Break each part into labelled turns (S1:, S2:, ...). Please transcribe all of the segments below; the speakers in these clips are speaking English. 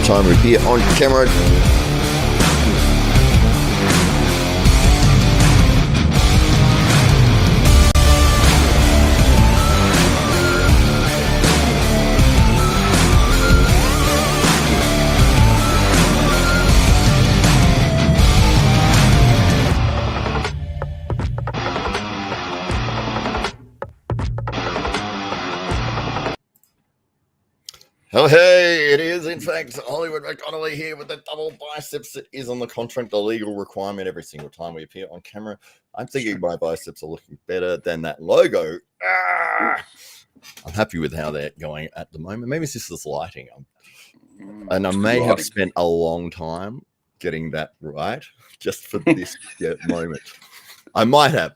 S1: time we appear on camera. Oh, hey, it is, in fact, Hollywood Connelly here with the double biceps. It is on the contract, a legal requirement every single time we appear on camera. I'm thinking my biceps are looking better than that logo. I'm happy with how they're going at the moment. Maybe it's just this lighting. And I may have spent a long time getting that right just for this moment. I might have.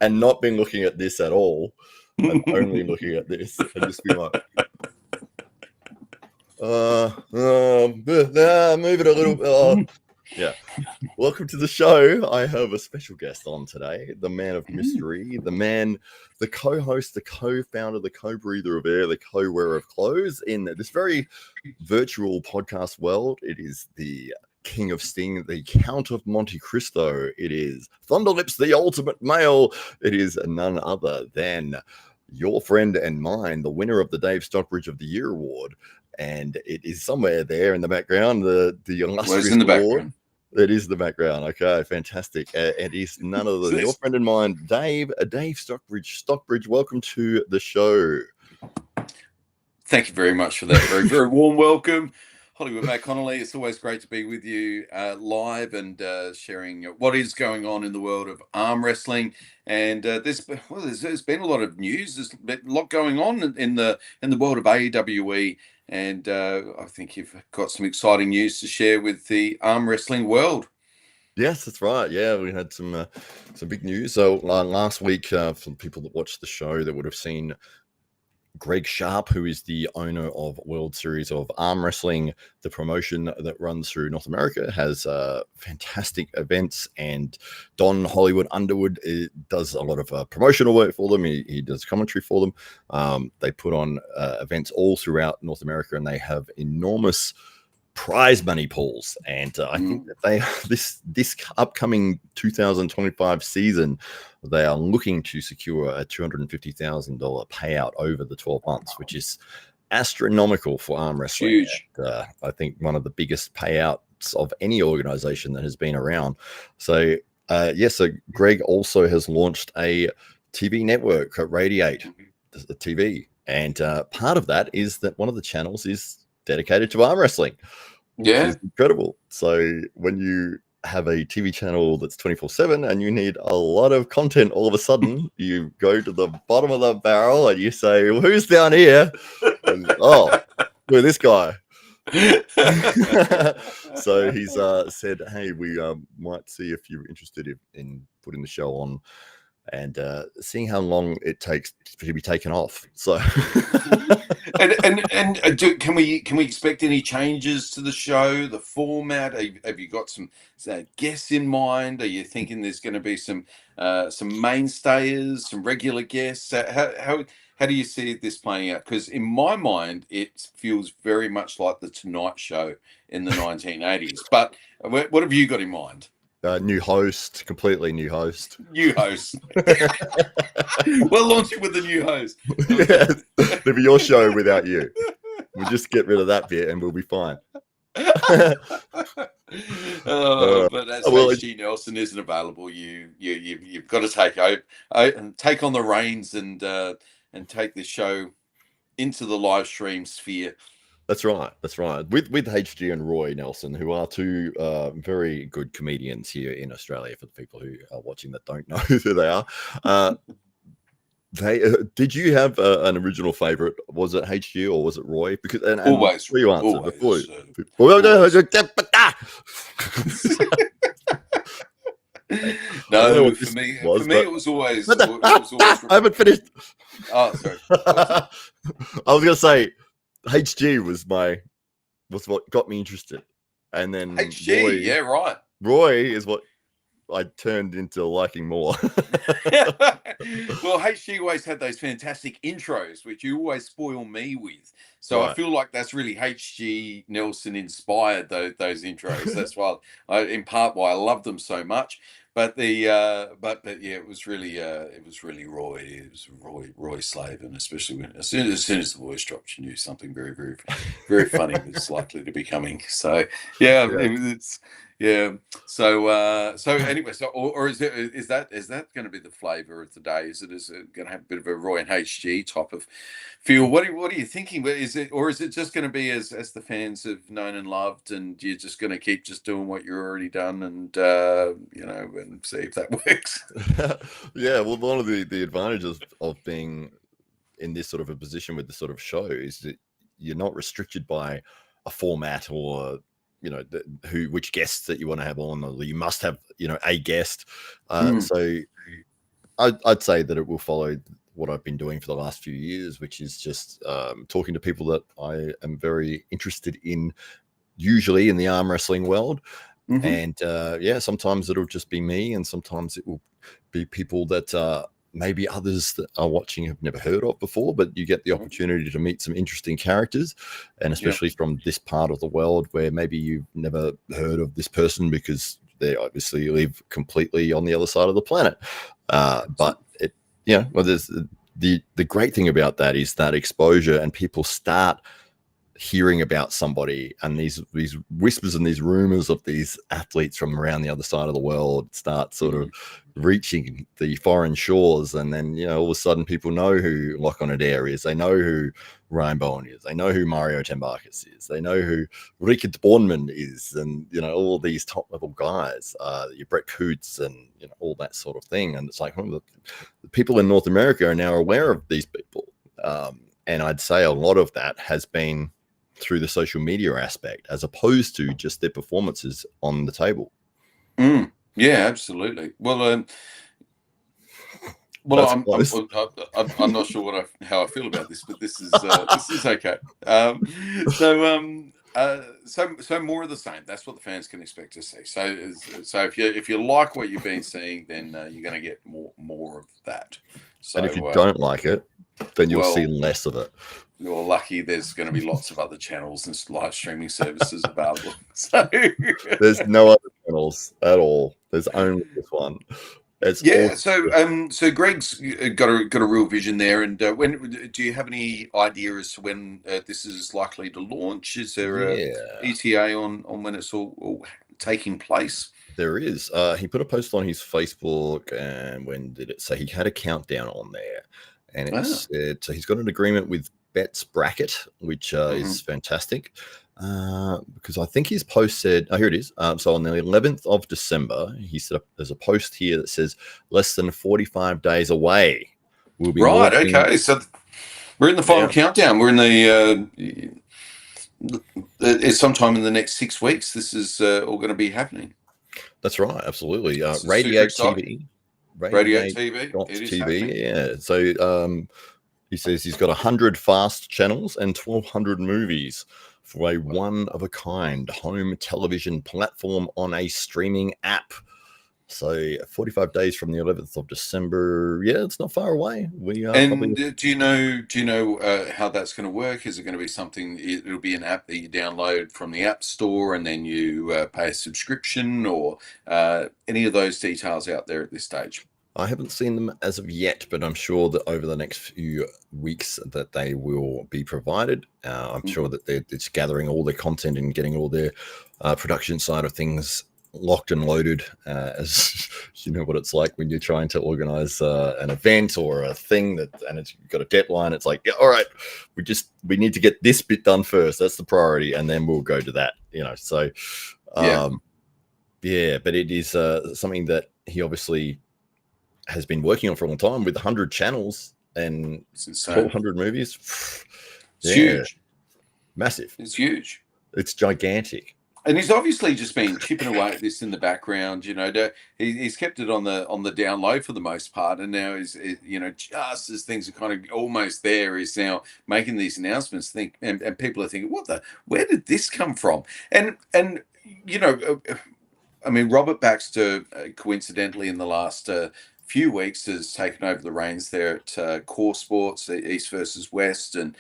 S1: And not been looking at this at all. I'm only looking at this and just be like, move it a little. Yeah. Welcome to the show. I have a special guest on today, the man of mystery, the co-host, the co-founder, the co-breather of air, the co-wearer of clothes in this very virtual podcast world. It is the King of Sting, the Count of Monte Cristo. It is Thunderlips, the ultimate male. It is none other than your friend and mine, the winner of the Dave Stockbridge of the Year award. And it is somewhere there in the background, the illustrious
S2: in the
S1: award.
S2: background?
S1: It is the background. Okay, fantastic. It is none other than your friend and mine, Dave Stockbridge. Stockbridge, welcome to the show.
S2: Thank you very much for that very, very warm welcome. Hollywood Matt Connelly, it's always great to be with you live and sharing what is going on in the world of arm wrestling. And there's been a lot of news. There's been a lot going on in the world of AEWE, and I think you've got some exciting news to share with the arm wrestling world.
S1: Yes, that's right. Yeah, we had some big news. So last week, for people that watched the show, they would have seen Greg Sharp, who is the owner of World Series of Arm Wrestling, the promotion that runs through North America, has fantastic events. And Don Hollywood Underwood does a lot of promotional work for them. He does commentary for them. They put on events all throughout North America, and they have enormous prize money pools. And I think that they this upcoming 2025 season, they are looking to secure a $250,000 payout over the 12 months, which is astronomical for arm wrestling.
S2: Huge.
S1: And, I think one of the biggest payouts of any organization that has been around. So so Greg also has launched a TV network, Radiate the TV, and part of that is that one of the channels is dedicated to arm wrestling.
S2: Yeah,
S1: is incredible. So when you have a TV channel that's 24/7 and you need a lot of content, all of a sudden you go to the bottom of the barrel and you say, well, who's down here? And, we're this guy. So he's said, hey, we might see if you're interested in putting the show on and seeing how long it takes to be taken off. So
S2: can we expect any changes to the show, the format? Have you got some guests in mind? Are you thinking there's going to be some mainstays, some regular guests? How do you see this playing out? Because in my mind, it feels very much like the Tonight Show in the 1980s. But what have you got in mind?
S1: New host, completely new host.
S2: New host. We'll launch it with the new host.
S1: Yeah, it'll be your show without you. We'll just get rid of that bit and we'll be fine.
S2: But as H.G. Nelson isn't available, you've got to take on the reins and take this show into the live stream sphere.
S1: That's right. With HG and Roy Nelson, who are two very good comedians here in Australia. For the people who are watching that don't know who they are, did you have an original favorite? Was it HG or was it Roy? Because
S2: always
S1: you answer before.
S2: No, for me, it was always.
S1: I haven't finished.
S2: Oh, sorry.
S1: I was gonna say HG was what got me interested, and then
S2: HG,
S1: Roy,
S2: yeah, right.
S1: Roy is what I turned into liking more.
S2: Well, HG always had those fantastic intros, which you always spoil me with. So I
S1: Right.
S2: feel like that's really HG Nelson inspired those intros. That's why in part why I love them so much. But but yeah, it was really Roy. It was Roy Slaven, especially when as soon as the voice dropped, you knew something very funny was likely to be coming. So yeah,
S1: Yeah.
S2: it's yeah. So anyway, or is that going to be the flavor of the day? Is it going to have a bit of a Roy and HG type of feel? What are you thinking? Is it just going to be as the fans have known and loved, and you're just going to keep just doing what you're already done, and and see if that works?
S1: Yeah, well, one of the advantages of being in this sort of a position with this sort of show is that you're not restricted by a format or which guests that you want to have on, or you must have a guest. So I'd say that it will follow what I've been doing for the last few years, which is just talking to people that I am very interested in, usually in the arm wrestling world.
S2: Mm-hmm.
S1: And sometimes it'll just be me, and sometimes it will be people that maybe others that are watching have never heard of before, but you get the opportunity to meet some interesting characters, and especially from this part of the world where maybe you've never heard of this person because they obviously live completely on the other side of the planet. But there's the great thing about that is that exposure, and people start hearing about somebody, and these whispers and these rumors of these athletes from around the other side of the world start sort of reaching the foreign shores, and then all of a sudden people know who Lachlan Adair is, they know who Ryan Bowen is, they know who Mario Tambakis is, they know who Richard Bornman is, and all these top level guys, your Brett Coots, and all that sort of thing. And it's like, the people in North America are now aware of these people, and I'd say a lot of that has been through the social media aspect, as opposed to just their performances on the table.
S2: Yeah, absolutely. Well, I'm not sure how I feel about this, but this is okay. So more of the same. That's what the fans can expect to see. So if you like what you've been seeing, then you're going to get more of that. So,
S1: and if you don't like it, then you'll see less of it.
S2: You're lucky. There's going to be lots of other channels and live streaming services available. So
S1: there's no other channels at all. There's only this one.
S2: So Greg's got a real vision there. And when do you have any idea as to when this is likely to launch? Is there a ETA on when it's all taking place?
S1: There is. He put a post on his Facebook, and when did it say? He had a countdown on there, and it said, so he's got an agreement with Bet's Bracket, which is fantastic, because I think his post said, here it is. So on the 11th of December, he set up, there's a post here that says less than 45 days away. We'll be launching.
S2: Okay. So we're in the final countdown. We're in it's sometime in the next 6 weeks. This is all going to be happening.
S1: That's right. Absolutely. Radio TV.
S2: TV.
S1: Yeah. So he says he's got 100 fast channels and 1,200 movies for a one-of-a-kind home television platform on a streaming app. So 45 days from the 11th of December. Yeah, it's not far away.
S2: Do you know how that's going to work? Is it going to be something? It'll be an app that you download from the App Store, and then you pay a subscription, or any of those details out there at this stage?
S1: I haven't seen them as of yet, but I'm sure that over the next few weeks that they will be provided. I'm sure that they're just gathering all their content and getting all their production side of things locked and loaded, as you know what it's like when you're trying to organize an event or a thing and it's got a deadline. It's like, yeah, all right, we need to get this bit done first. That's the priority, and then we'll go to that. So but it is something that he obviously has been working on for a long time, with 100 channels and 1,200 movies.
S2: It's huge,
S1: massive.
S2: It's huge.
S1: It's gigantic.
S2: And he's obviously just been chipping away at this in the background. He's kept it on the down low for the most part, and now he's just as things are kind of almost there, he's now making these announcements. And people are thinking, where did this come from? And I mean, Robert Baxter, coincidentally, in the last few weeks, has taken over the reins there at Core Sports, East versus West, and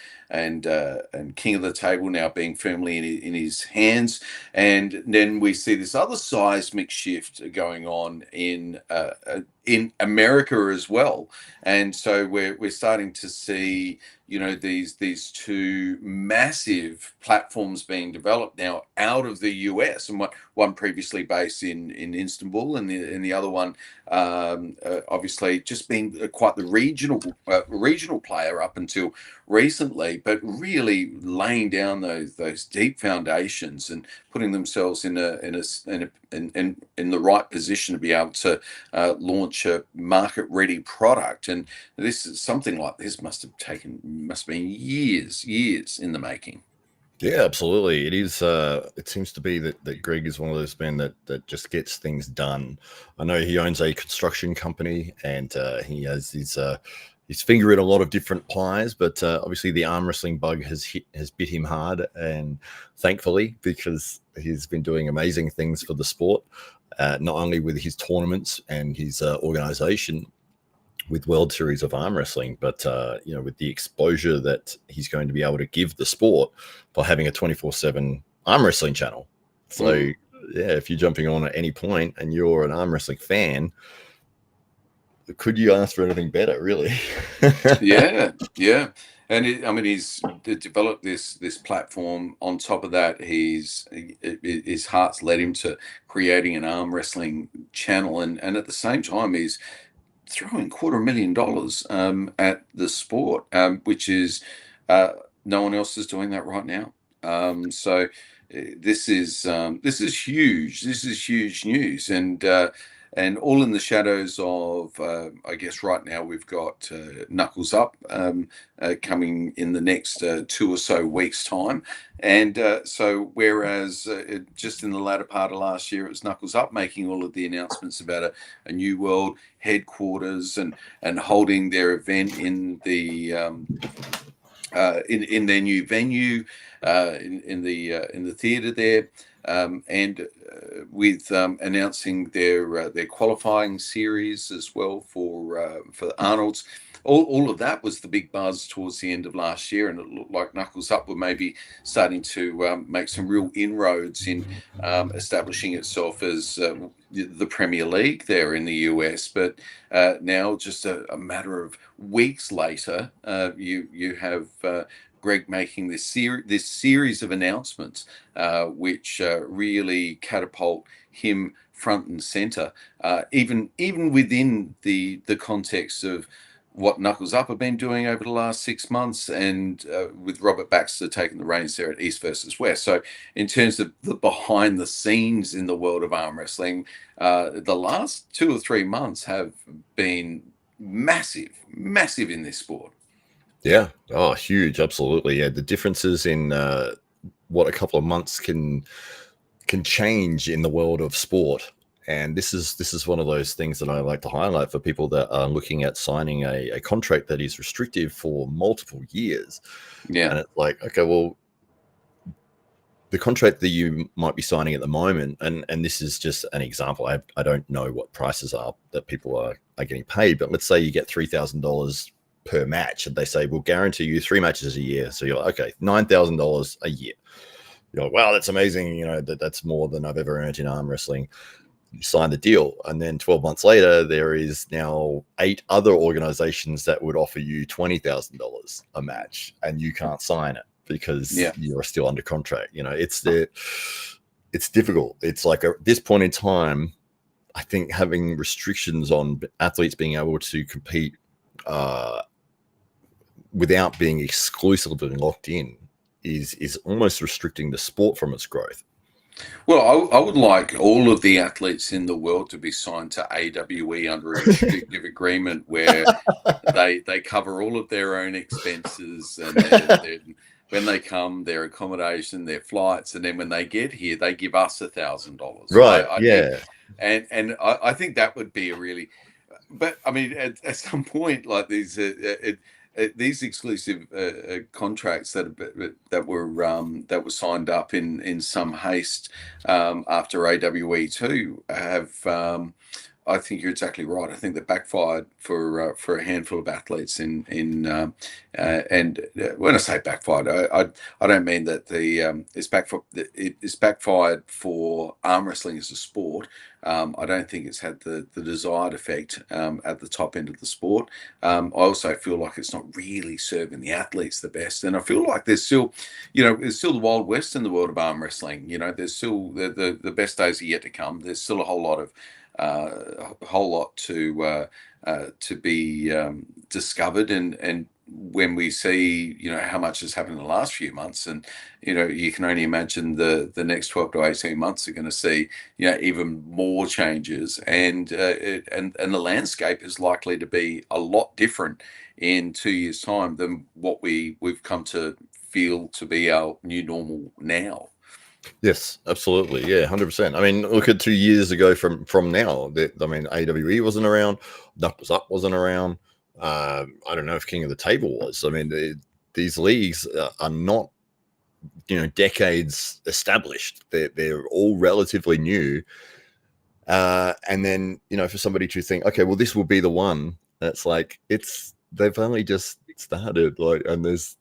S2: King of the Table now being firmly in his hands. And then we see this other seismic shift going on in America as well. And so we're starting to see, you know, these two massive platforms being developed now out of the US, and one previously based in Istanbul, and the other one obviously just being quite the regional player up until recently, but really laying down those deep foundations and putting themselves in the right position to be able to launch a market ready product. And this is something like this must have been years in the making.
S1: Yeah, absolutely. It is. It seems to be that Greg is one of those men that just gets things done. I know he owns a construction company, and he has his finger in a lot of different pies. But obviously, the arm wrestling bug has bit him hard, and thankfully, because he's been doing amazing things for the sport, not only with his tournaments and his organization with World Series of Arm Wrestling, but you know, with the exposure that he's going to be able to give the sport by having a 24/7 arm wrestling channel. So yeah, if you're jumping on at any point and you're an arm wrestling fan, could you ask for anything better, really?
S2: Yeah. And I mean, he's developed this platform. On top of that, his heart's led him to creating an arm wrestling channel, and at the same time, he's throwing $250,000 at the sport, which is no one else is doing that right now. So this is huge. This is huge news, and all in the shadows of, I guess right now we've got Knuckles Up coming in the next 2 or so weeks' time. And so whereas just in the latter part of last year, it was Knuckles Up making all of the announcements about a new world headquarters and holding their event in the in their new venue in the theatre there, and with announcing their qualifying series as well for the Arnold's. All of that was the big buzz towards the end of last year, and it looked like Knuckles Up were maybe starting to make some real inroads in establishing itself as the Premier League there in the US. But now, just a matter of weeks later, you have Greg making this series of announcements, which really catapult him front and center, even within the context of what Knuckles Up have been doing over the last 6 months, and with Robert Baxter taking the reins there at East versus West. So in terms of the behind the scenes in the world of arm wrestling, the last 2 or 3 months have been massive in this sport.
S1: Yeah. Oh, huge. Absolutely. Yeah. The differences in what a couple of months can change in the world of sport. And this is one of those things that I like to highlight for people that are looking at signing a contract that is restrictive for multiple years.
S2: Yeah.
S1: And it's like, okay, well, the contract that you might be signing at the moment, and this is just an example. I don't know what prices are that people are getting paid, but let's say you get $3,000 per match, and they say we'll guarantee you 3 matches a year. So you're like, okay, $9,000 a year. You're like, wow, that's amazing. You know, that's more than I've ever earned in arm wrestling. You sign the deal, and then 12 months later, there is now 8 other organizations that would offer you $20,000 a match, and you can't sign it because you're still under contract. You know, it's difficult. It's like at this point in time, I think having restrictions on athletes being able to compete without being exclusively locked in is almost restricting the sport from its growth.
S2: Well, I would like all of the athletes in the world to be signed to AWE under a restrictive agreement where they cover all of their own expenses, and when they come, their accommodation, their flights, and then when they get here, they give us $1,000.
S1: Right.
S2: I
S1: Yeah.
S2: think, and I think that would be a really, but I mean, at some point, like these, these exclusive contracts that were signed up in some haste after AWE2 have. I think you're exactly right. I think that backfired for a handful of athletes and when I say backfired, I don't mean that it's backfired for arm wrestling as a sport. I don't think it's had the desired effect at the top end of the sport. I also feel like it's not really serving the athletes the best, and I feel like there's still, there's still the Wild West in the world of arm wrestling. There's still the best days are yet to come. There's still a whole lot to be discovered, and when we see how much has happened in the last few months, and you can only imagine the next 12 to 18 months are going to see even more changes, and the landscape is likely to be a lot different in 2 years' time than what we've come to feel to be our new normal now.
S1: Yes, absolutely. Yeah, 100%. I mean, look at 2 years ago from now. I mean, AWE wasn't around. Knuckles Up wasn't around. I don't know if King of the Table was. I mean, these leagues are not, decades established. They're all relatively new. And then, for somebody to think, okay, well, this will be the one. That's like they've only just started, and there's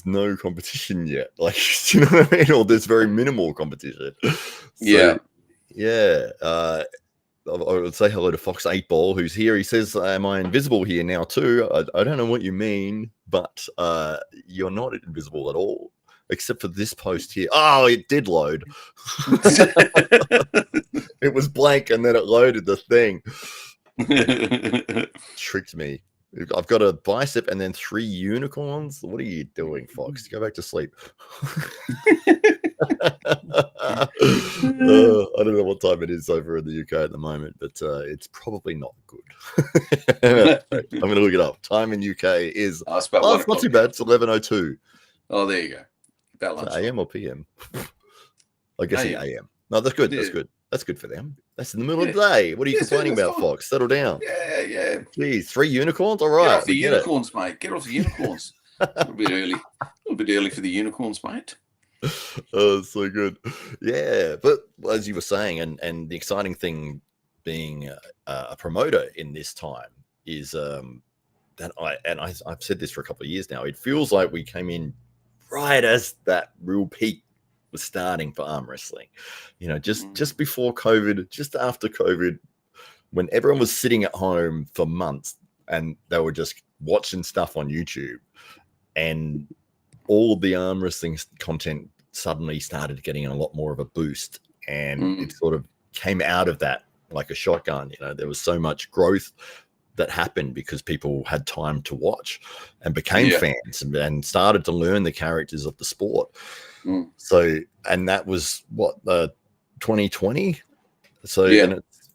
S1: no competition yet. Like, do you know what I mean? Or there's very minimal competition. So, yeah. I would say hello to Fox 8 Ball, who's here. He says, am I invisible here now too? I don't know what you mean, but you're not invisible at all, except for this post here. Oh, it did load. It was blank, and then it loaded the thing. Tricked me. I've got a bicep and then 3 unicorns. What are you doing, Fox? Go back to sleep. I don't know what time it is over in the UK at the moment, but it's probably not good. I'm going to look it up. Time in UK is
S2: it's not
S1: too bad. It's 11:02.
S2: Oh, there you go. About lunch.
S1: AM or PM? I guess it's AM. No, that's good. Yeah. That's good. That's good for them. That's in the middle of the day. What are you complaining about, fine. Fox? Settle down.
S2: Yeah.
S1: Geez, 3 unicorns? All right.
S2: Get off the unicorns, mate. Get off the unicorns. A little bit early for the unicorns, mate.
S1: Oh, so good. Yeah. But as you were saying, and the exciting thing being a promoter in this time is that I've said this for a couple of years now. It feels like we came in right as that real peak was starting for arm wrestling, just before COVID, just after COVID, when everyone was sitting at home for months and they were just watching stuff on YouTube, and all the arm wrestling content suddenly started getting a lot more of a boost, and it sort of came out of that like a shotgun. There was so much growth that happened because people had time to watch and became fans and started to learn the characters of the sport. So, and that was what, 2020. So, and it's,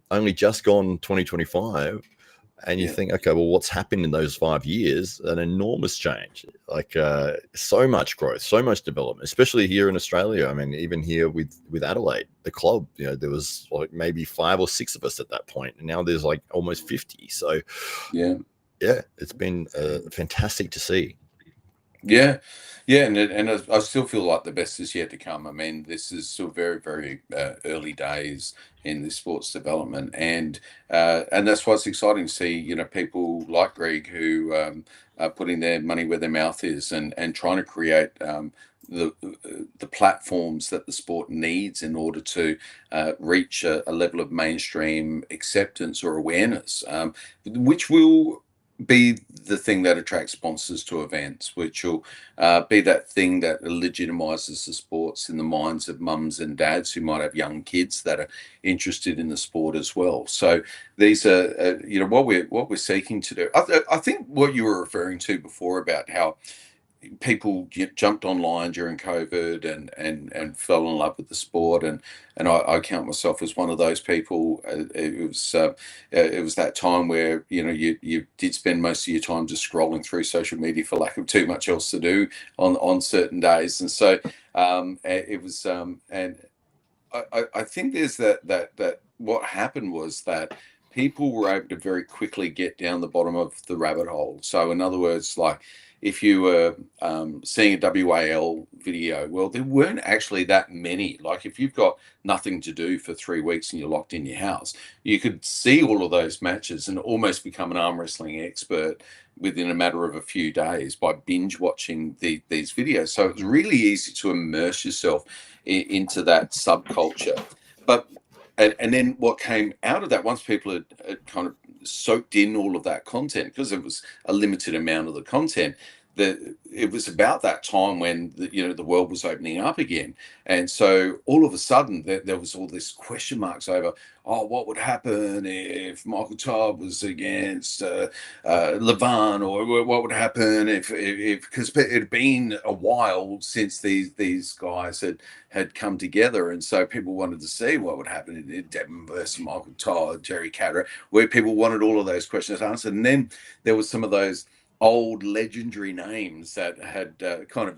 S1: only just gone 2025. And you think, okay, well, what's happened in those 5 years? An enormous change, like so much growth, so much development, especially here in Australia. I mean, even here with Adelaide, the club, there was like maybe 5 or 6 of us at that point, and now there's like almost 50. So, yeah, it's been fantastic to see.
S2: Yeah, and I still feel like the best is yet to come. I mean, this is still very, very early days in the sports development, and that's why it's exciting to see people like Greg who are putting their money where their mouth is, and trying to create the platforms that the sport needs in order to reach a level of mainstream acceptance or awareness, which will be the thing that attracts sponsors to events, which will be that thing that legitimizes the sports in the minds of mums and dads who might have young kids that are interested in the sport as well. So these are, what we're seeking to do. I think what you were referring to before about how people jumped online during COVID and fell in love with the sport, and I count myself as one of those people. It was that time where you did spend most of your time just scrolling through social media for lack of too much else to do on certain days, and so it was and I think there's that what happened was that people were able to very quickly get down the bottom of the rabbit hole. So in other words, like if you were seeing a WAL video, well, there weren't actually that many. Like if you've got nothing to do for 3 weeks and you're locked in your house, you could see all of those matches and almost become an arm wrestling expert within a matter of a few days by binge watching these videos. So it was really easy to immerse yourself into that subculture. But and then what came out of that, once people had kind of soaked in all of that content, because it was a limited amount of the content, that it was about that time when the world was opening up again. And so all of a sudden there was all this question marks over, oh, what would happen if Michael Todd was against Levan, or what would happen if because it had been a while since these guys had come together, and so people wanted to see what would happen in Devon versus Michael Todd, Jerry Carteret, where people wanted all of those questions answered. And then there was some of those old legendary names that had kind of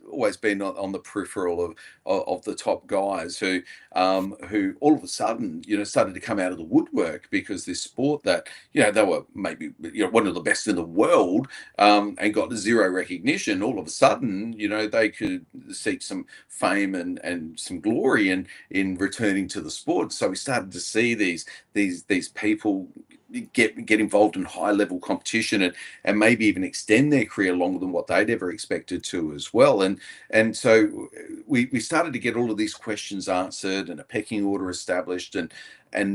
S2: always been on the peripheral of the top guys who all of a sudden started to come out of the woodwork, because this sport that they were maybe one of the best in the world, and got zero recognition, all of a sudden they could seek some fame and some glory in returning to the sport. So we started to see these people get involved in high level competition and maybe even extend their career longer than what they'd ever expected to as well. And so we started to get all of these questions answered and a pecking order established, and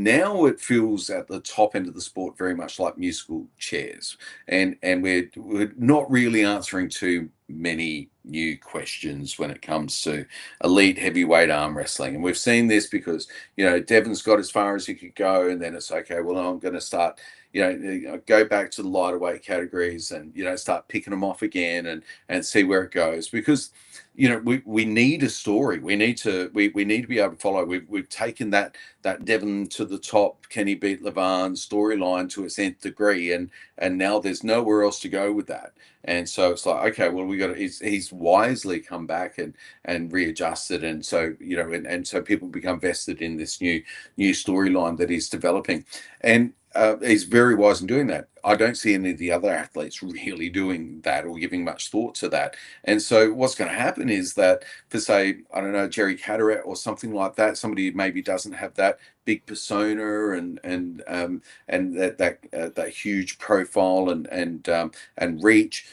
S2: now it feels at the top end of the sport very much like musical chairs, and we're not really answering too many new questions when it comes to elite heavyweight arm wrestling. And we've seen this because Devon's got as far as he could go, and then it's okay, well, I'm going to start go back to the lighter weight categories and start picking them off again and see where it goes, because we need a story. We need to be able to follow. We've taken that Devon to the top, can he beat Levan storyline to its nth degree, and now there's nowhere else to go with that. And so it's like, okay, well, he's wisely come back and readjusted, and so and so people become vested in this new storyline that he's developing, and he's very wise in doing that. I don't see any of the other athletes really doing that or giving much thought to that. And so what's going to happen is that for, say, I don't know, Jerry Carteret or something like that, somebody who maybe doesn't have that big persona and that huge profile and reach.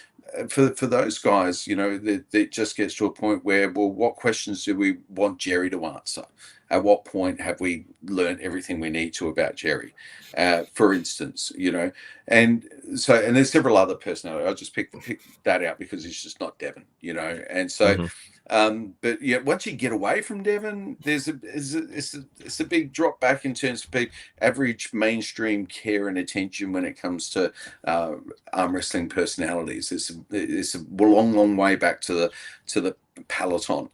S2: For those guys, it just gets to a point where, well, what questions do we want Jerry to answer? At what point have we learned everything we need to about Jerry, for instance, and so, and there's several other personalities. I just picked that out because it's just not Devon, and so, but yeah, once you get away from Devon, it's a big drop back in terms of average mainstream care and attention when it comes to arm wrestling personalities. It's a long way back to the peloton.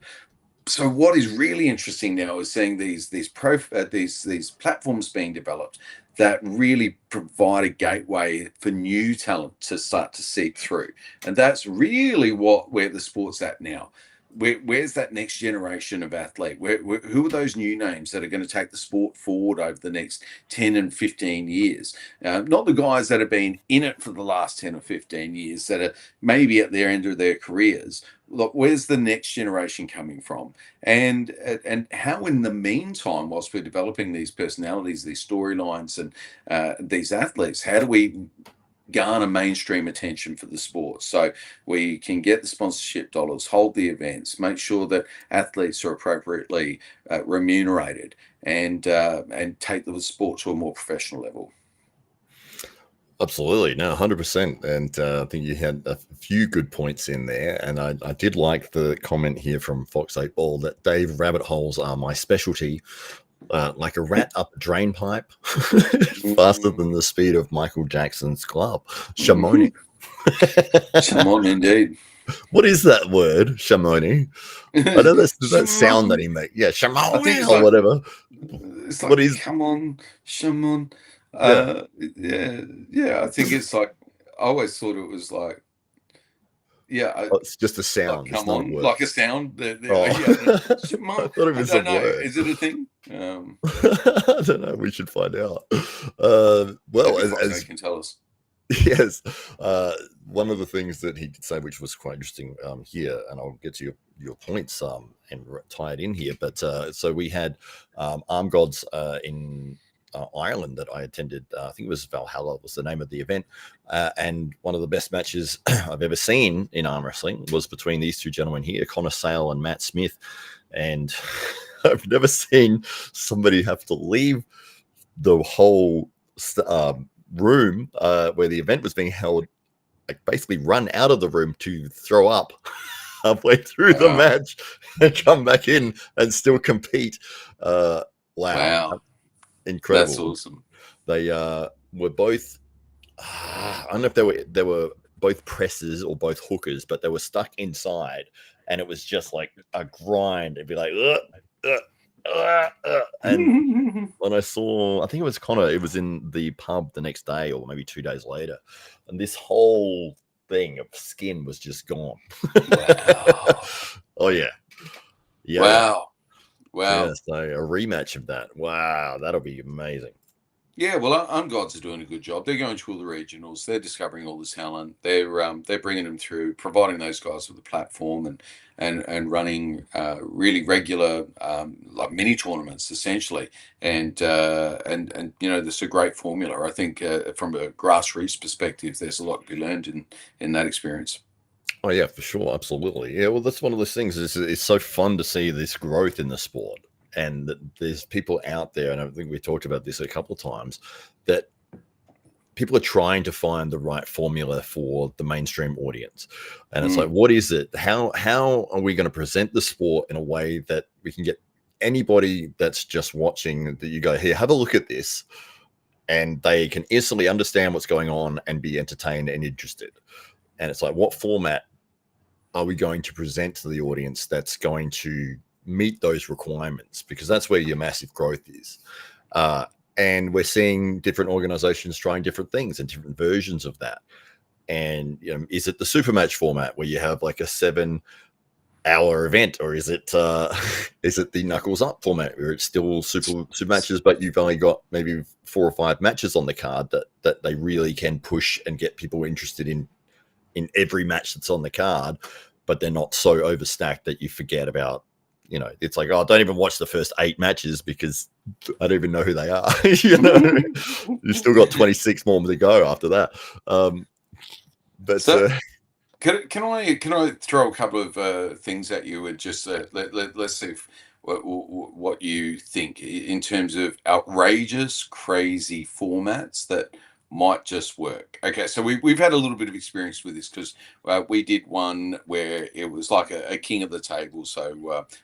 S2: So what is really interesting now is seeing these platforms being developed that really provide a gateway for new talent to start to seep through, and that's really where the sport's at now. Where's that next generation of athlete? Who are those new names that are going to take the sport forward over the next 10 and 15 years? Not the guys that have been in it for the last 10 or 15 years that are maybe at their end of their careers. Look, where's the next generation coming from? And how, in the meantime, whilst we're developing these personalities, these storylines, and these athletes, how do we garner mainstream attention for the sport so we can get the sponsorship dollars, hold the events, make sure that athletes are appropriately remunerated, and take the sport to a more professional level?
S1: Absolutely, no, 100%. And I think you had a few good points in there. And I did like the comment here from Fox 8 Ball that Dave, rabbit holes are my specialty. Like a rat up a drain pipe, faster than the speed of Michael Jackson's club. Shamoni.
S2: Shamon, indeed.
S1: What is that word, Shamoni? I know that's that sound that he makes. Yeah, Shamoni or whatever.
S2: It's like, come on, Shamon. Yeah. I think it's like, I always thought it was like, Yeah,
S1: it's just a
S2: like,
S1: sound. It's
S2: come
S1: not a
S2: on,
S1: word.
S2: like a sound.
S1: Oh,
S2: Yeah,
S1: I thought it
S2: I
S1: was a
S2: don't know.
S1: word.
S2: Is it a thing?
S1: I don't know. We should find out. Well,
S2: Maybe Costco
S1: as
S2: can tell us.
S1: yes, one of the things that he did say, which was quite interesting here, and I'll get to your points and tie it in here. But so we had Arm Gods in Ireland that I attended. I think it was Valhalla was the name of the event, and one of the best matches I've ever seen in arm wrestling was between these two gentlemen here, Connor Sale and Matt Smith, and I've never seen somebody have to leave the whole room where the event was being held, like basically run out of the room to throw up halfway through the
S2: Wow.
S1: match and come back in and still compete. Wow,
S2: Wow. That's
S1: incredible.
S2: awesome.
S1: They were both. I don't know if they were both pressers or both hookers, but they were stuck inside, and it was just like a grind. It'd be like, and when I saw, I think it was Connor, it was in the pub the next day or maybe 2 days later, and this whole thing of skin was just gone.
S2: Wow.
S1: Oh yeah,
S2: Wow. Wow.
S1: yeah. So a rematch of that. Wow, that'll be amazing.
S2: Yeah, well, Ungods are doing a good job. They're going to all the regionals. They're discovering all the talent. They're bringing them through, providing those guys with a platform and running really regular like mini tournaments essentially. And you know, there's a great formula. I think from a grassroots perspective, there's a lot to be learned in that experience.
S1: Oh yeah, for sure, absolutely. Yeah, well, that's one of those things. It's so fun to see this growth in the sport, and that there's people out there, and I think we talked about this a couple of times, that people are trying to find the right formula for the mainstream audience, and it's like, what is it? How are we going to present the sport in a way that we can get anybody that's just watching that you go, here, have a look at this, and they can instantly understand what's going on and be entertained and interested. And it's like, what format are we going to present to the audience that's going to meet those requirements? Because that's where your massive growth is. And we're seeing different organizations trying different things and different versions of that. And you know, is it the super match format where you have like a 7-hour event, or is it the knuckles up format where it's still super matches, but you've only got maybe 4 or 5 matches on the card that they really can push and get people interested in every match that's on the card, but they're not so overstacked that you forget about, you know, it's like, oh, don't even watch the first 8 matches because I don't even know who they are. You know, you've still got 26 more to go after that. But
S2: So can I throw a couple of things at you and just let's see what you think in terms of outrageous, crazy formats that might just work. Okay, so we've had a little bit of experience with this because we did one where it was like a king of the table. So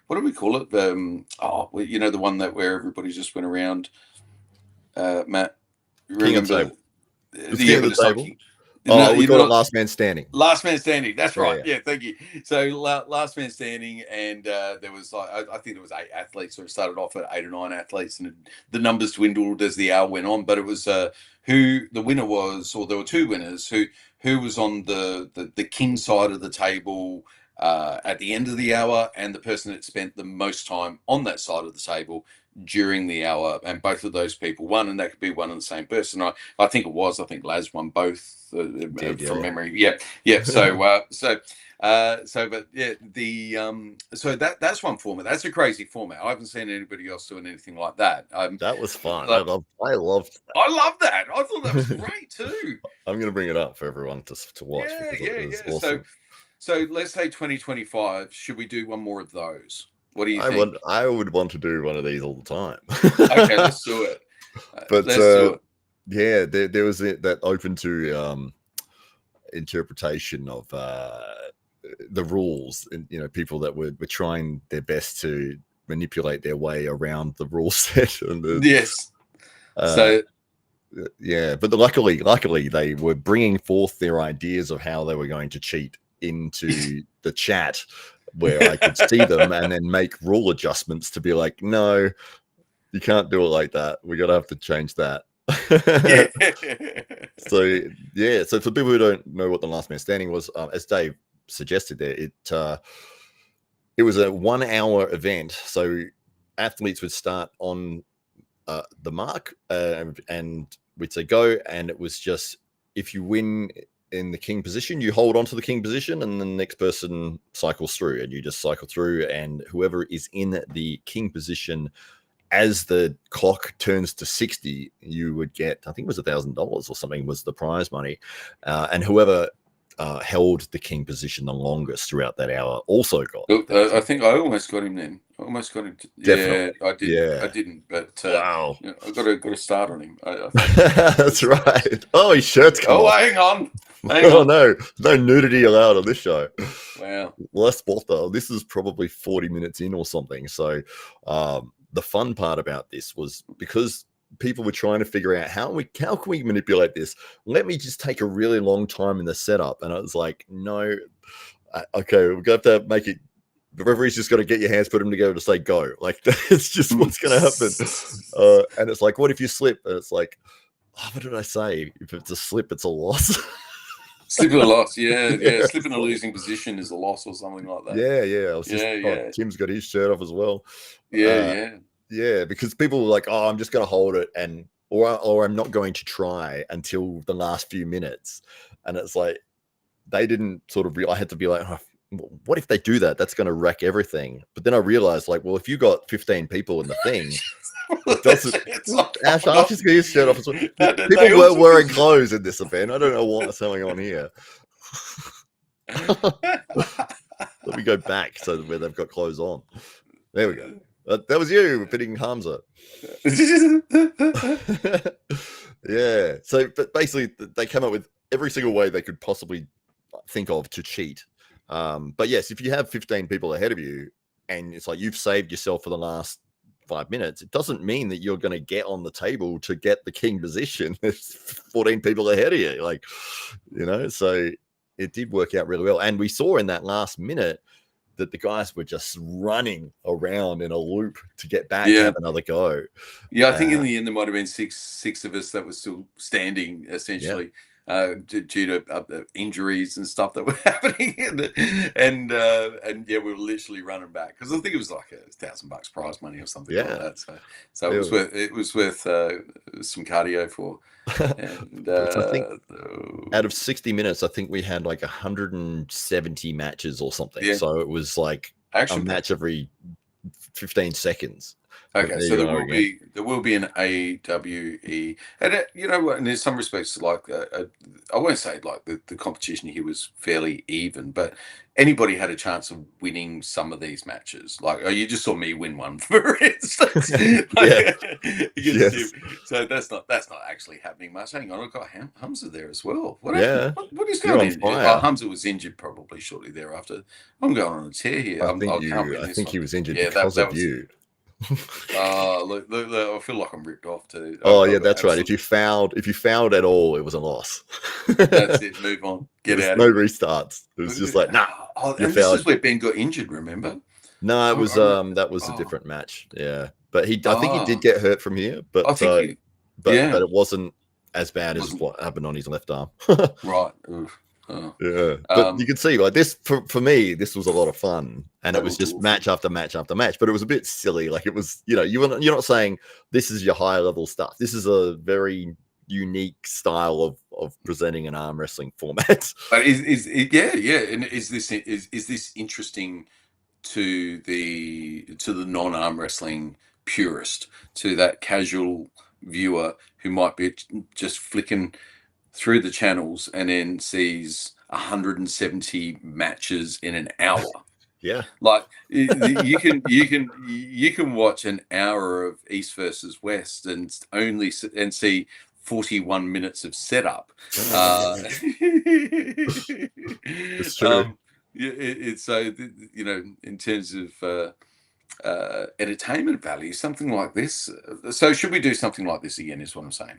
S2: what do we call it? You know, the one that where everybody just went around. Matt,
S1: king of the
S2: remember?
S1: table. It's
S2: Yeah,
S1: king of
S2: but
S1: the
S2: it's not
S1: table.
S2: king. No,
S1: Oh, we
S2: you're
S1: got it
S2: not.
S1: last man standing.
S2: Last man standing. That's right.
S1: Yeah.
S2: Yeah, thank you. So last man standing, and there was like I think there was 8 athletes, or it started off at 8 or 9 athletes, and the numbers dwindled as the hour went on. But it was who the winner was, or there were 2 winners who was on the king side of the table at the end of the hour, and the person that spent the most time on that side of the table during the hour, and both of those people won, and that could be one and the same person. I think it was. I think Laz won both from memory. Yeah, yeah. But yeah, so that's one format. That's a crazy format. I haven't seen anybody else doing anything like that.
S1: That was fun.
S2: Like,
S1: I loved that.
S2: I love that. I thought that was great too.
S1: I'm going to bring it up for everyone to watch
S2: Yeah,
S1: because
S2: yeah,
S1: it was
S2: yeah.
S1: awesome.
S2: So let's say 2025. Should we do one more of those? What do you think?
S1: I would want to do one of these all the time.
S2: Okay, let's do it.
S1: But
S2: Let's do it.
S1: yeah, there was that open to interpretation of the rules, and you know, people that were trying their best to manipulate their way around the rule set. And
S2: Yes. So
S1: yeah, but luckily they were bringing forth their ideas of how they were going to cheat into the chat, where I could see them and then make rule adjustments to be like, no, you can't do it like that. We're gonna have to change that. So yeah, so for people who don't know what the last man standing was, as Dave suggested there, it was a 1 hour event. So athletes would start on the mark and we'd say go. And it was just, if you win in the king position, you hold on to the king position, and the next person cycles through, and you just cycle through, and whoever is in the king position as the clock turns to 60, you would get, I think it was $1,000 or something was the prize money, and whoever held the king position the longest throughout that hour also got.
S2: I think I almost got him then. I almost got him. Yeah, I did. Yeah. I didn't, but
S1: wow,
S2: I got to start on him.
S1: That's right. Oh, his shirt's come off.
S2: Hang on.
S1: No nudity allowed on this show.
S2: Wow.
S1: Less sport though. This is probably 40 minutes in or something. So the fun part about this was, because people were trying to figure out how can we manipulate this. Let me just take a really long time in the setup, and I was like, no, okay, we're gonna have to make it. The referee's just got to get your hands, put them together to say go. Like, it's just what's going to happen. And it's like, what if you slip? And it's like, oh, what did I say? If it's a slip, it's a loss.
S2: Slip and a loss, yeah. Slip in a losing position is a loss or something like that.
S1: Yeah. I was just, Tim's got his shirt off as well. Yeah, because people were like, oh, I'm just going to hold it, or I'm not going to try until the last few minutes. And it's like, they didn't sort of I had to be like, oh, what if they do that? That's going to wreck everything. But then I realized, like, well, if you got 15 people in the thing, it doesn't. Ash just got his shirt off as well. People were wearing clothes in this event. I don't know what's going on here. Let me go back so where they've got clothes on. There we go. That was you fitting Hamza. Yeah. So, but basically, they came up with every single way they could possibly think of to cheat. But yes, if you have 15 people ahead of you, and it's like you've saved yourself for the last 5 minutes, it doesn't mean that you're going to get on the table to get the king position. There's 14 people ahead of you, like, so it did work out really well. And we saw in that last minute that the guys were just running around in a loop to get back and have another go.
S2: Yeah, I think in the end there might have been six of us that were still standing, essentially. Due to injuries and stuff that were happening, and we were literally running back, because I think it was like $1,000 prize money or something like that. So it was worth some cardio for. And
S1: I think out of 60 minutes, I think we had like 170 matches or something. Yeah. So it was like a match every 15 seconds.
S2: Okay, so there will be an AWE, and and in some respects, like I won't say like the competition here was fairly even, but anybody had a chance of winning some of these matches. Like, you just saw me win one, for instance. So that's not actually happening much. Hang on, I've got Hamza there as well. What is going on? Hamza was injured probably shortly thereafter. I'm going on a tear here.
S1: I think he was injured because of you.
S2: Look, I feel like I'm ripped off too.
S1: That's right. If you fouled at all, it was a loss.
S2: That's it. Move on. Get out.
S1: No restarts. It was just like, nah.
S2: This is where Ben got injured. Remember?
S1: No, it was that was a different match. Yeah, but I think he did get hurt from here. But but it wasn't as bad as what happened on his left arm.
S2: Right. Oof.
S1: Yeah, but you can see, like, this for me, this was a lot of fun, and it was just match after match after match. But it was a bit silly. Like, it was, you're not saying this is your high level stuff. This is a very unique style of presenting an arm wrestling format.
S2: But and is this interesting to the non-arm wrestling purist, to that casual viewer who might be just flicking through the channels and then sees 170 matches in an hour?
S1: Yeah,
S2: like you can watch an hour of East versus West and see 41 minutes of setup.
S1: It's true.
S2: It's so, in terms of entertainment value, something like this. So should we do something like this again, is what I'm saying.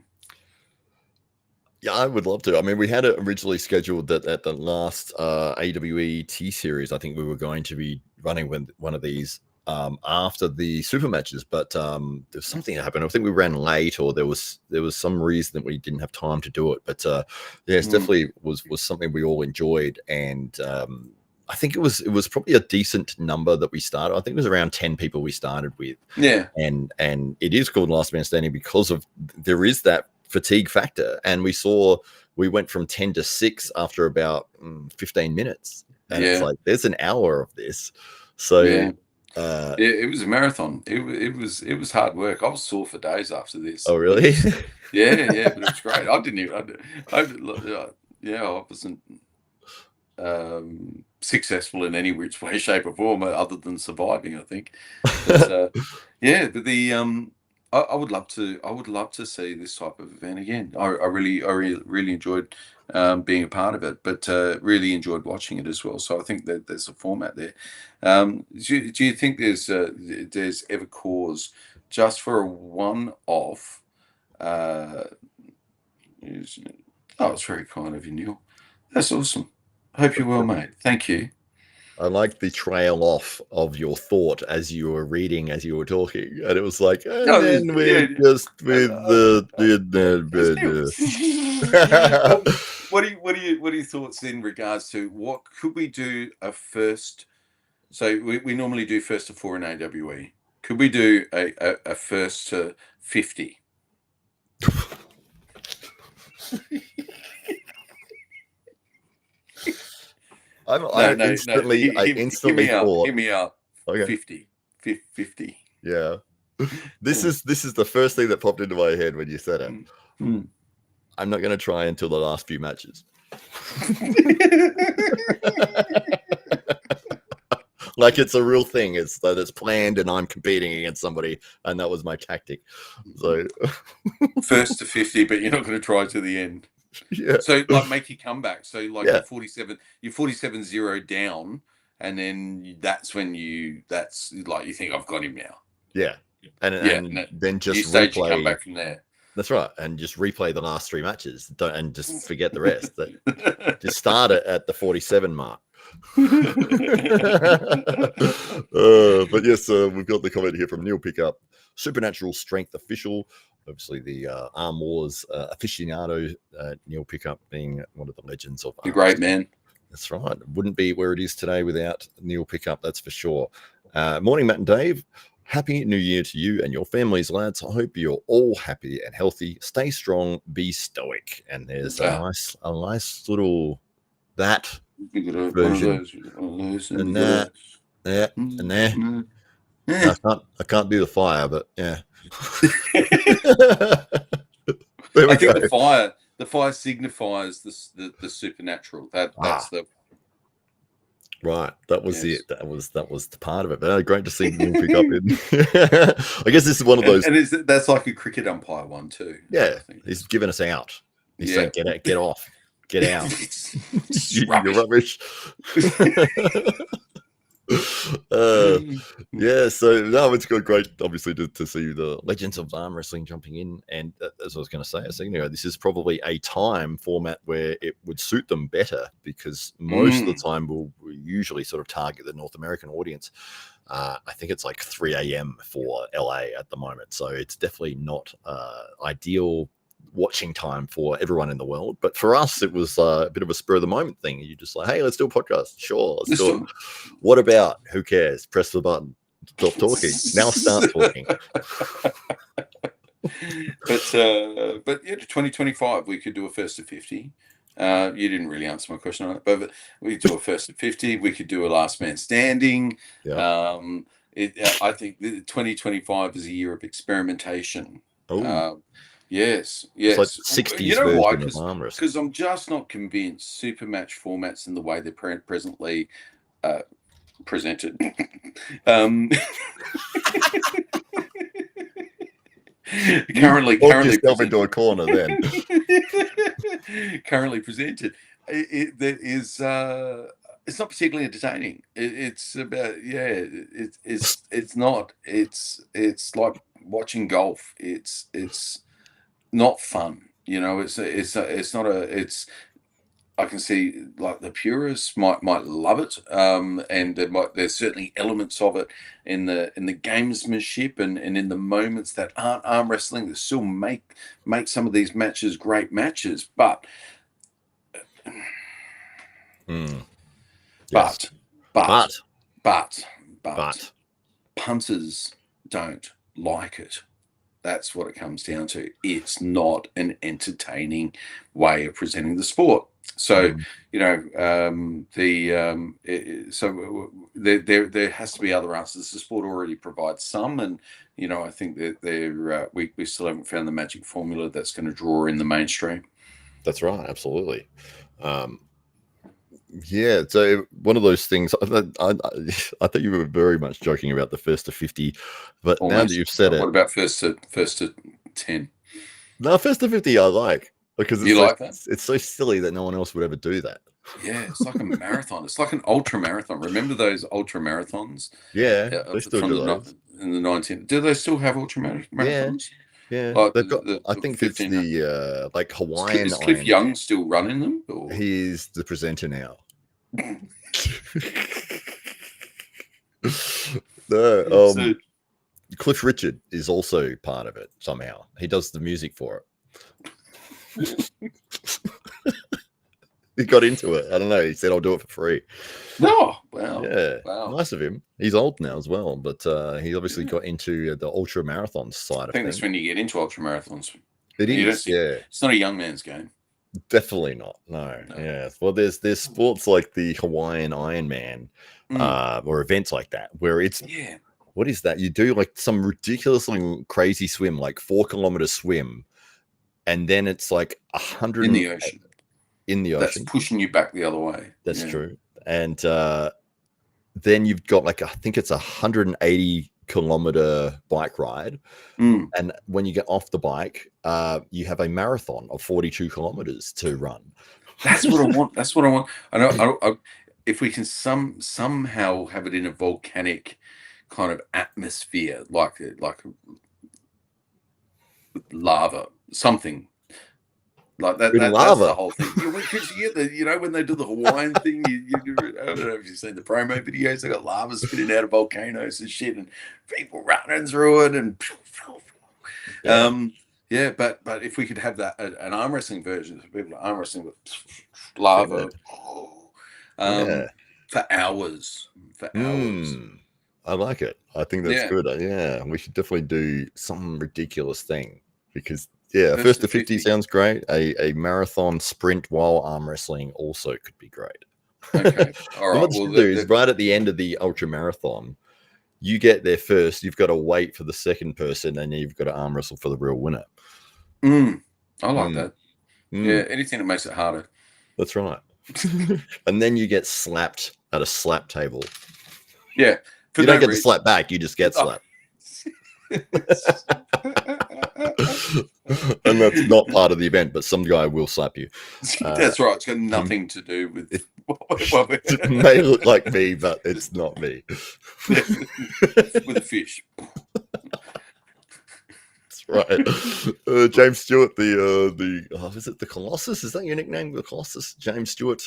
S1: Yeah, I would love to. I mean, we had it originally scheduled that at the last AWE T series, I think we were going to be running with one of these after the super matches, but there's something that happened. I think we ran late, or there was some reason that we didn't have time to do it. But it's definitely was something we all enjoyed, and I think it was probably a decent number that we started. I think it was around 10 people we started with.
S2: Yeah.
S1: And it is called Last Man Standing because of there is that fatigue factor. And we went from 10 to 6 after about 15 minutes. And it's like there's an hour of this. So
S2: it was a marathon. It was hard work. I was sore for days after this.
S1: Oh, really?
S2: Yeah, but it was great. I didn't even. I wasn't successful in any which way, shape, or form other than surviving, I think. But I would love to see this type of event again. I really enjoyed being a part of it, but really enjoyed watching it as well. So I think that there's a format there. Do you think there's ever cause just for a one-off? It's very kind of you, Neil. That's awesome. Hope you're well, mate. Thank you.
S1: I like the trail off of your thought as you were reading, as you were talking, and it was like, then we're just with
S2: What are your thoughts in regards to what could we do a first? So we normally do first to 4 in AWE. Could we do a first to 50?
S1: I instantly thought.
S2: Hear me out.
S1: Okay.
S2: 50.
S1: Yeah. This is the first thing that popped into my head when you said it. I'm not going to try until the last few matches. Like it's a real thing. It's that it's planned and I'm competing against somebody, and that was my tactic. So
S2: first to 50, but you're not going to try to the end.
S1: Yeah.
S2: So like make your comeback. So like you're 47-0 down, and then that's when that's like you think I've got him now.
S1: Yeah. And then just
S2: you stage your comeback from there.
S1: That's right. And just replay the last 3 matches. And just forget the rest. Just start it at the 47 mark. But yes, we've got the comment here from Neil Pickup. Supernatural Strength official. Obviously, the Arm Wars aficionado, Neil Pickup being one of the legends of
S2: a great man.
S1: That's right. Wouldn't be where it is today without Neil Pickup, that's for sure. Morning, Matt and Dave. Happy New Year to you and your families, lads. I hope you're all happy and healthy. Stay strong, be stoic. And there's a nice little that version. And that, and there. I can't do the fire, but yeah.
S2: I think the fire signifies the supernatural. That's the
S1: right. That was it. That was the part of it. But great to see Neil pick up in. I guess this is one of those,
S2: and that's like a cricket umpire one too.
S1: Yeah, he's giving us out. He's saying, get off, get out. You're rubbish. So no, it's great obviously to see the legends of arm wrestling jumping in, and as I was going to say, this is probably a time format where it would suit them better, because most of the time we usually sort of target the North American audience. I think it's like 3 a.m. for LA at the moment, so it's definitely not ideal watching time for everyone in the world. But for us, it was a bit of a spur of the moment thing. You just like, hey, let's do a podcast. Sure, let's do it. What about? Who cares? Press the button. Stop talking. Now start talking.
S2: But 2025, we could do a first to 50. You didn't really answer my question on it, but we could do a first to 50. We could do a last man standing.
S1: Yeah.
S2: I think 2025 is a year of experimentation.
S1: Oh.
S2: Yes.
S1: It's like 60s version of arm wrestling.
S2: Because I'm just not convinced super match formats in the way they're presently presented. currently
S1: yourself into a corner then.
S2: Currently presented, it's not particularly entertaining. It's about it's not. It's like watching golf. It's not fun. It's not a. I can see like the purists might love it, and there's certainly elements of it in the gamesmanship and in the moments that aren't arm wrestling that still make some of these matches great matches. But but
S1: but
S2: punters don't like it. That's what it comes down to. It's not an entertaining way of presenting the sport. So, there has to be other answers. The sport already provides some, and I think that we still haven't found the magic formula that's going to draw in the mainstream.
S1: That's right, absolutely. Yeah, so one of those things. I thought you were very much joking about the first to 50, but
S2: Almost.
S1: now that you've said it,
S2: what about first to 10?
S1: No, first to 50, I like because
S2: You like that?
S1: It's so silly that no one else would ever do that.
S2: Yeah, it's like a marathon. It's like an ultra marathon. Remember those ultra marathons?
S1: Yeah, they still
S2: from
S1: do those.
S2: in the 19. Do they still have ultra marathons?
S1: Yeah,
S2: Like
S1: they've got.
S2: the
S1: I think it's
S2: 15.
S1: the like Hawaiian
S2: Is Cliff
S1: Ironman.
S2: Young still running them? Or?
S1: He's the presenter now. No, Cliff Richard is also part of it somehow. He does the music for it. He got into it. I don't know. He said, "I'll do it for free."
S2: Oh, wow.
S1: Yeah,
S2: wow.
S1: Nice of him. He's old now as well, but he obviously got into the ultra marathon side of things.
S2: I think that's when you get into ultra marathons.
S1: It is. Yeah,
S2: it's not a young man's game.
S1: Definitely not. No. Yeah. Well, there's sports like the Hawaiian Ironman, or events like that where it's What is that? You do like some ridiculously crazy swim, like 4-kilometer swim, and then it's like 100
S2: in the ocean.
S1: In the ocean,
S2: that's pushing you back the other way.
S1: That's true. And then you've got like I think it's 180-kilometer bike ride, and when you get off the bike, you have a marathon of 42 kilometers to run.
S2: That's what I want. That's what I want. I know. If we can somehow have it in a volcanic kind of atmosphere, like lava, something. Like that, that's the whole thing. Because you get when they do the Hawaiian thing, I don't know if you've seen the promo videos. They got lava spitting out of volcanoes and shit, and people running through it, and but if we could have that an arm wrestling version, so people arm wrestling with lava, for hours,
S1: I like it. I think that's good. Yeah, we should definitely do some ridiculous thing because. Yeah, first to 50 sounds great. A marathon sprint while arm wrestling also could be great.
S2: Okay, all right.
S1: What you do is right at the end of the ultra marathon, you get there first. You've got to wait for the second person, and you've got to arm wrestle for the real winner.
S2: I like that. Yeah, anything that makes it harder.
S1: That's right. And then you get slapped at a slap table.
S2: Yeah,
S1: you don't get to slap back. You just get slapped. And that's not part of the event, but some guy will slap you.
S2: That's right. It's got nothing to do with it.
S1: It may look like me, but it's not me.
S2: With a fish.
S1: That's right. James Stewart, is it the Colossus? Is that your nickname, the Colossus? James Stewart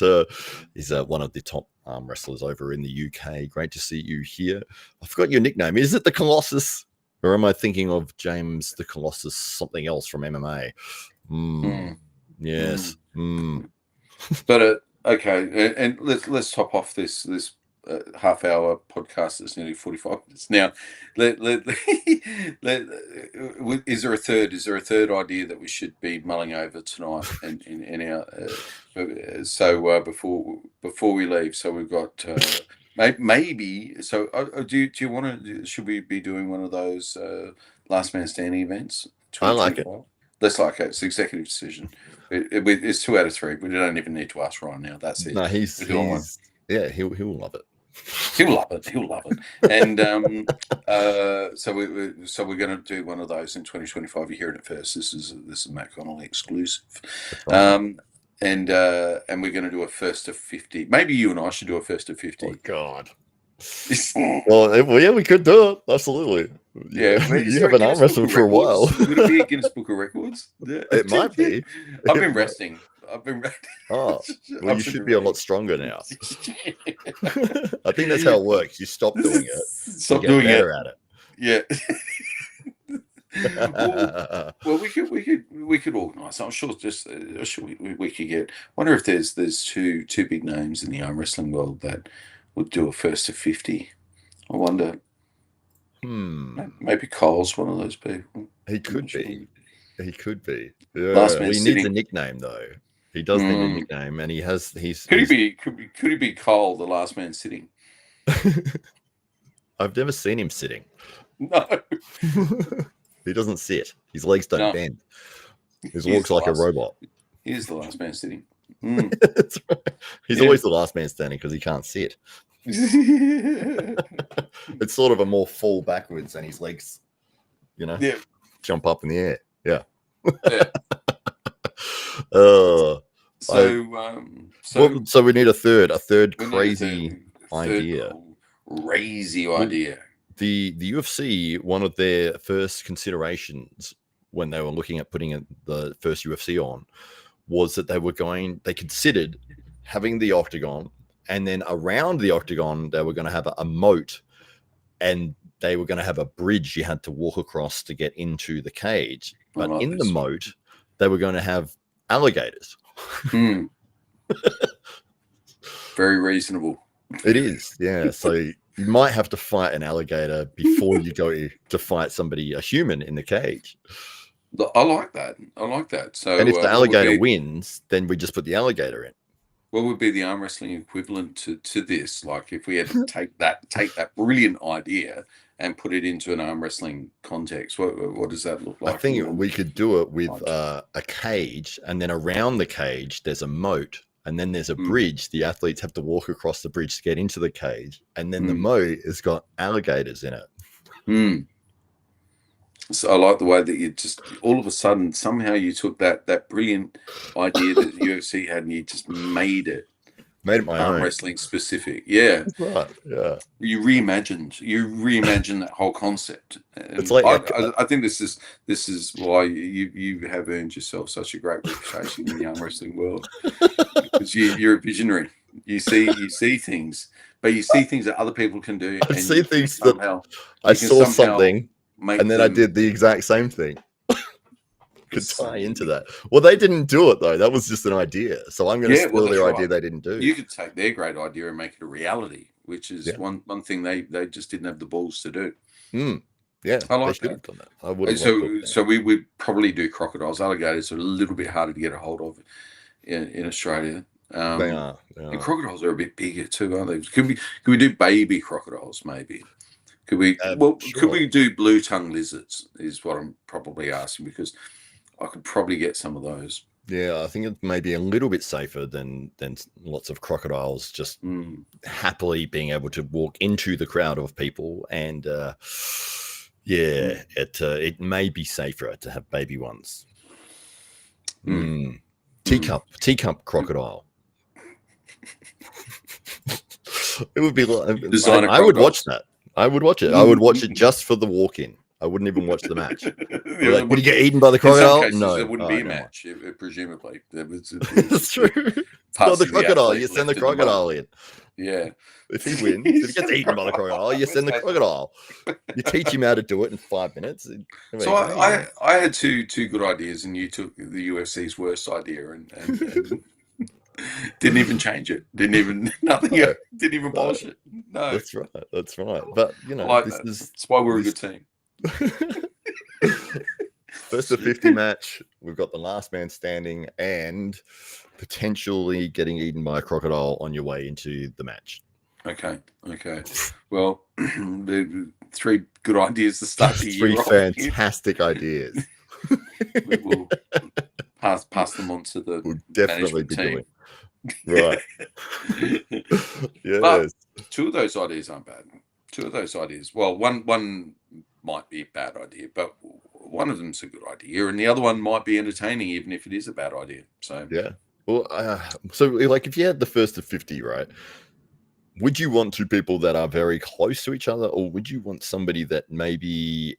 S1: is one of the top arm wrestlers over in the UK. Great to see you here. I forgot your nickname. Is it the Colossus? Or am I thinking of James the Colossus, something else from MMA? Yes.
S2: But okay, and let's top off this half-hour podcast that's nearly 45 minutes now. Is there a third idea that we should be mulling over tonight in our before we leave? So we've got. Maybe so. Do you want to? Should we be doing one of those last man standing events?
S1: I like it.
S2: Let's like it. It's an executive decision. It's 2 out of 3. We don't even need to ask Ryan now. That's it.
S1: No, he'll love it.
S2: He'll love it. He'll love it. And so we're going to do one of those in 2025. You're hearing it first. This is Matt Connelly exclusive. And we're going to do a first to 50. Maybe you and I should do a first to 50.
S1: Oh God. Well, yeah, we could do it. Absolutely.
S2: Yeah,
S1: you have an arm wrestling for a while.
S2: Would it be a Guinness Book of Records? Yeah.
S1: It might be.
S2: I've been resting.
S1: Oh, well, you should be a lot stronger now. I think that's how it works. You stop doing it.
S2: Stop doing it.
S1: At it.
S2: Yeah. well, we could organise. I'm sure. We could get. Wonder if there's two big names in the arm wrestling world that would do a first to 50. I wonder. Maybe Cole's one of those people.
S1: He could be. He could be. Yeah.
S2: Last man
S1: Well, he needs a
S2: sitting.
S1: nickname though. He does need a nickname, and he has.
S2: Could he be Cole, the last man sitting?
S1: I've never seen him sitting.
S2: No.
S1: He doesn't sit. His legs don't bend. He walks like a robot.
S2: He's the last man sitting.
S1: That's right. He's always the last man standing because he can't sit. It's sort of a more fall backwards, and his legs, jump up in the air. Yeah. So we need a third crazy idea.
S2: Crazy idea.
S1: The UFC, one of their first considerations when they were looking at putting the first UFC on was that they considered having the octagon, and then around the octagon they were going to have a moat, and they were going to have a bridge you had to walk across to get into the cage. But in the moat, they were going to have alligators.
S2: Very reasonable.
S1: It is, yeah. So you might have to fight an alligator before you go to fight a human in the cage.
S2: I like that. So,
S1: and if the alligator wins, then we just put the alligator in.
S2: What would be the arm wrestling equivalent to this? Like if we had to take that brilliant idea and put it into an arm wrestling context, what does that look like?
S1: I think we could do it with a cage, and then around the cage there's a moat, and then there's a bridge. The athletes have to walk across the bridge to get into the cage, and then the moat has got alligators in it.
S2: So I like the way that you just all of a sudden somehow you took that brilliant idea that the UFC had and you just made it
S1: my own.
S2: Wrestling specific. Yeah.
S1: That's right. Yeah.
S2: You reimagined that whole concept. And
S1: it's like
S2: I think this is why you have earned yourself such a great reputation in the arm wrestling world. Because you're a visionary. You see things, but you see things that other people can do.
S1: I see things that I saw something. And then I did the exact same thing. Could tie into that. Well, they didn't do it though. That was just an idea. So I'm going to steal their idea they didn't do.
S2: You could take their great idea and make it a reality, which is one thing they just didn't have the balls to do.
S1: Yeah,
S2: I like
S1: that. Done that. I would.
S2: So we would probably do crocodiles. Alligators are a little bit harder to get a hold of in Australia.
S1: They are.
S2: And crocodiles are a bit bigger too, aren't they? Could we do baby crocodiles maybe? Could we? Could we do blue tongue lizards? Is what I'm probably asking, because I could probably get some of those.
S1: Yeah, I think it may be a little bit safer than lots of crocodiles just happily being able to walk into the crowd of people, and it may be safer to have baby ones. Teacup crocodile. It would be like I would watch that. I would watch it. I would watch it just for the walk-in. I wouldn't even watch the match. Like, would you get eaten by the crocodile? No,
S2: there wouldn't be a match. Presumably,
S1: that's true. It's not the crocodile. You send the crocodile in.
S2: Yeah.
S1: If he wins, if he gets eaten by the crocodile, you send the crocodile. You teach him how to do it in 5 minutes.
S2: So I had two good ideas, and you took the UFC's worst idea and didn't even change it. Didn't even polish it. No,
S1: that's right. But
S2: that's why we're a good team.
S1: First to 50 match. We've got the last man standing and potentially getting eaten by a crocodile on your way into the match.
S2: Okay. Well, the 3 good ideas to start the year.
S1: 3 fantastic ideas.
S2: We will pass them on to the
S1: definitely be
S2: team.
S1: Doing. Right. Yes.
S2: But 2 of those ideas aren't bad. 2 of those ideas. Well, one might be a bad idea, but one of them's a good idea, and the other one might be entertaining, even if it is a bad idea. So
S1: yeah. Well, so like if you had the first to 50, right? Would you want 2 people that are very close to each other, or would you want somebody that maybe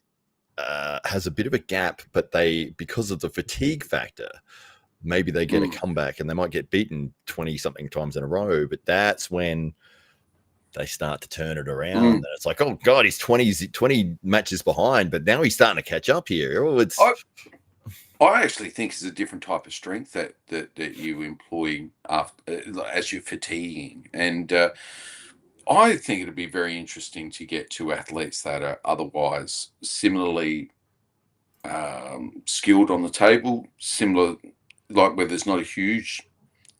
S1: has a bit of a gap, but because of the fatigue factor, maybe they get a comeback and they might get beaten 20-something times in a row, but that's when they start to turn it around. And it's like, oh God, he's 20 matches behind, but now he's starting to catch up here. Oh,
S2: I actually think it's a different type of strength that you employ after as you're fatiguing, and I think it'd be very interesting to get two athletes that are otherwise similarly skilled on the table, similar, like where there's not a huge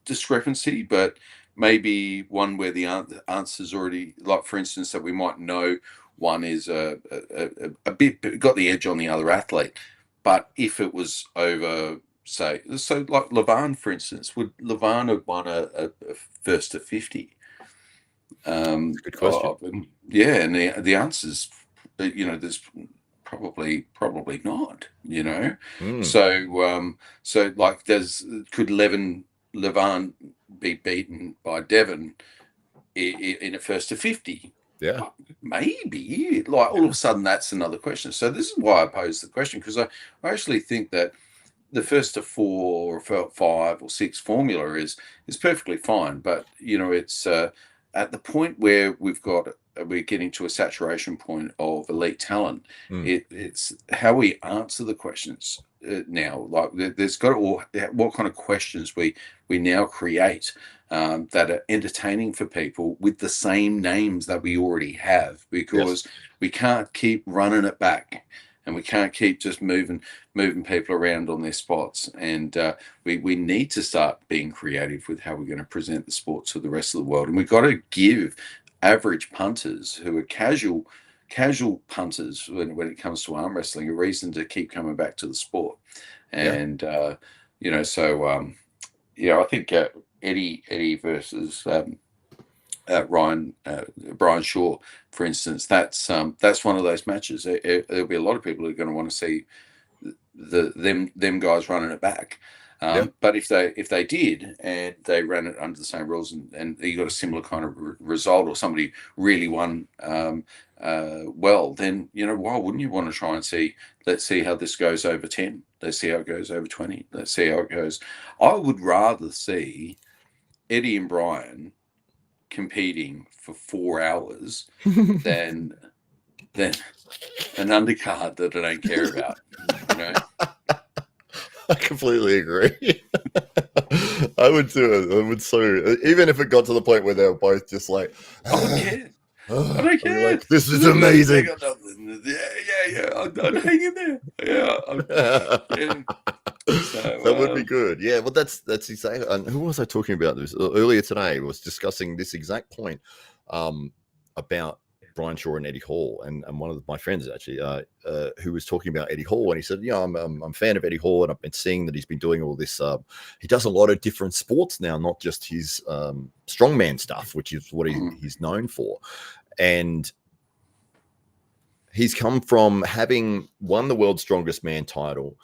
S2: discrepancy, but maybe one where the answer's already, like for instance, that we might know one is a bit got the edge on the other athlete. But if it was over, say, so like Levan, for instance, would Levan have won a first to 50?
S1: Good question.
S2: Yeah, and the answer's, there's probably not,
S1: Mm,
S2: so like, could Levan be beaten by Devon in a first to 50?
S1: yeah.
S2: Maybe. Like, all of a sudden, that's another question. So this is why I posed the question, because I actually think that the first to four or five or six formula is perfectly fine, but it's at the point where we're getting to a saturation point of elite talent.
S1: Mm,
S2: It's how we answer the questions now. Like, there's got to, what kind of questions we now create that are entertaining for people with the same names that we already have,
S1: yes.
S2: because we can't keep running it back, and we can't keep just moving people around on their spots. And we need to start being creative with how we're going to present the sport to the rest of the world. And we've got to give average punters who are casual punters when it comes to arm wrestling a reason to keep coming back to the sport.
S1: Yeah.
S2: And I think Eddie versus Brian Shaw, for instance, that's one of those matches. There'll be a lot of people who are going to want to see them guys running it back.
S1: Yeah.
S2: But if they did, and they ran it under the same rules, and you got a similar kind of result, or somebody really won well, then why wouldn't you want to try and see? Let's see how this goes over 10. Let's see how it goes over 20. Let's see how it goes. I would rather see Eddie and Brian competing for 4 hours than an undercard that I don't care about.
S1: I completely agree. I would do it. I would so, even if it got to the point where they were both just like,
S2: I don't care. I
S1: I'd
S2: don't
S1: be
S2: care.
S1: like, this is amazing.
S2: Yeah. I'd hang in there. Yeah.
S1: That would be
S2: So
S1: good. Yeah, well, that's exactly. And who was I talking about this earlier today? Was discussing this exact point about Brian Shaw and Eddie Hall, and one of my friends actually, who was talking about Eddie Hall, and he said, "Yeah, I'm a fan of Eddie Hall, and I've been seeing that he's been doing all this. He does a lot of different sports now, not just his strongman stuff, which is what he's known for, and." He's come from having won the world's strongest man title,